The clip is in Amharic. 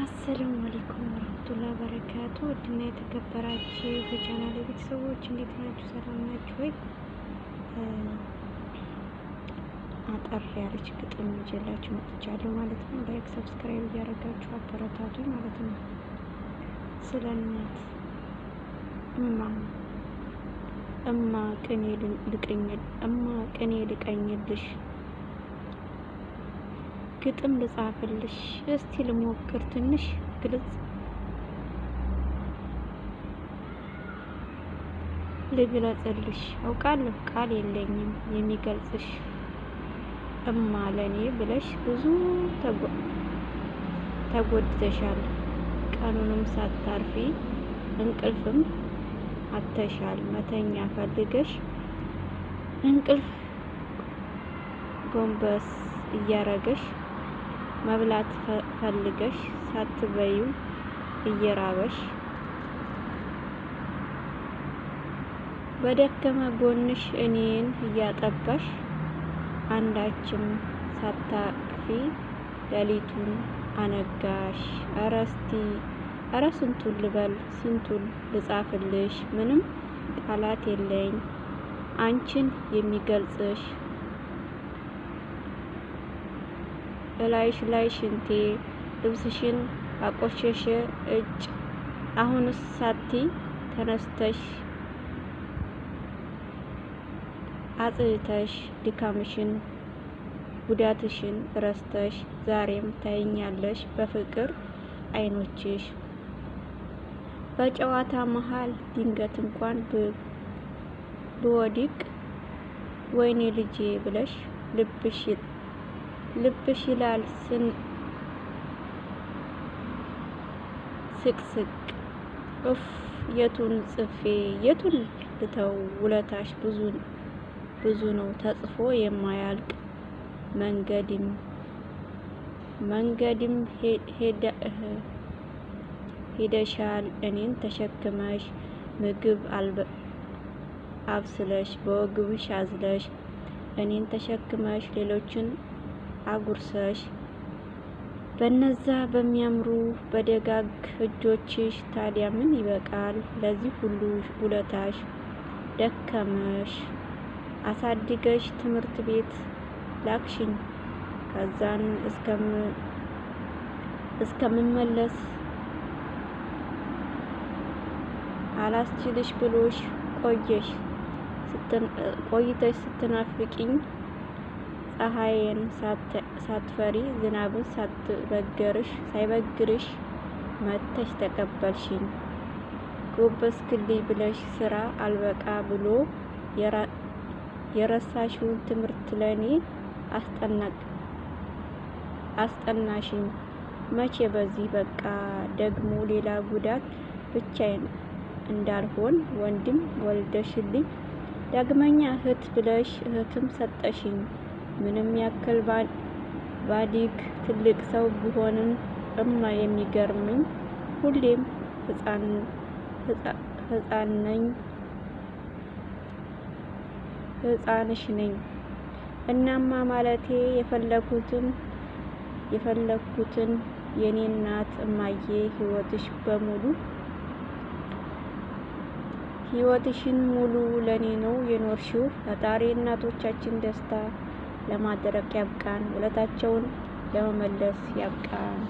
አሰላሙ አለይኩም ወራህመቱላሂ ወበረካቱ። ውድና የተከበራችሁ የቻናሌ ቤተሰቦች እንዴት ናችሁ? ሰላም ናችሁ ወይ? አጠር ያለች ግጥም ይዤላችሁ መጥቻለሁ ማለት ነው። ላይክ ሰብስክራይብ እያደረጋችሁ አበረታቱኝ ማለት ነው። ስለ እናት እማ ቅኔ ልቀኝልሽ ግጥም ልጻፍልሽ እስቲ ልሞክር ትንሽ ግልጽ ልግለጽልሽ አውቃለሁ ቃል የለኝም የሚገልጽሽ እማ ለኔ ብለሽ ብዙ ተጎድተሻል ቀኑንም ሳታርፊ እንቅልፍም አተሻል መተኛ ፈልገሽ እንቅልፍ ጎንበስ እያረገሽ መብላት ፈልገሽ ሳትበዩ እየራበሽ በደከመ ጎንሽ እኔን እያጠባሽ አንዳችም ሳታርፊ ሌሊቱን አነጋሽ። ኧረ ስንቱን ልበል ስንቱን ልጻፍልሽ ምንም ቃላት የለኝ አንቺን የሚገልጽሽ እላይሽ ላይ ሽንቴ ልብስሽን አቆሸሸ እጅ አሁንስ ሳቲ ተነስተሽ አጽድተሽ ድካምሽን ጉዳትሽን ረስተሽ ዛሬም ታይኛለሽ በፍቅር አይኖችሽ በጨዋታ መሃል ድንገት እንኳን ብወድቅ ወይኔ ልጄ ብለሽ ልብሽ ይላል ስቅስቅ ኡፍ የቱን ጽፌ የቱን ልተው ውለታሽ ብዙ ነው ተጽፎ የማያልቅ መንገድም ሄደሻል እኔን ተሸክመሽ ምግብ አብስለሽ በወግብሽ አዝለሽ እኔን ተሸክመሽ ሌሎችን አጉርሰሽ በነዛ በሚያምሩ በደጋግ እጆችሽ ታዲያ ምን ይበቃል ለዚህ ሁሉ ውለታሽ ደከመሽ አሳድገሽ ትምህርት ቤት ላክሽኝ ከዛን እስከምመለስ አላስችልሽ ብሎሽ ቆይተሽ ስትናፍቂኝ ፀሐይን ሳትፈሪ ዝናብን ሳይበግርሽ መተሽ ተቀበልሽኝ ጎበዝክልኝ ብለሽ ስራ አልበቃ ብሎ የረሳሽውን ትምህርት ለኔ አስጠናሽኝ መቼ በዚህ በቃ ደግሞ ሌላ ጉዳት ብቻዬን እንዳልሆን ወንድም ወልደሽልኝ ዳግመኛ እህት ብለሽ እህትም ሰጠሽኝ ምንም ያክል ባዲግ ትልቅ ሰው ብሆንም እማ የሚገርምኝ ሁሌም ህፃንሽ ነኝ እናማ ማለቴ የፈለኩትን የኔ እናት እማዬ ህይወትሽን ሙሉ ለኔ ነው የኖርሽው ፈጣሪ እናቶቻችን ደስታ ለማድረግ ያብቃን ውለታቸውን ለመመለስ ያብቃን።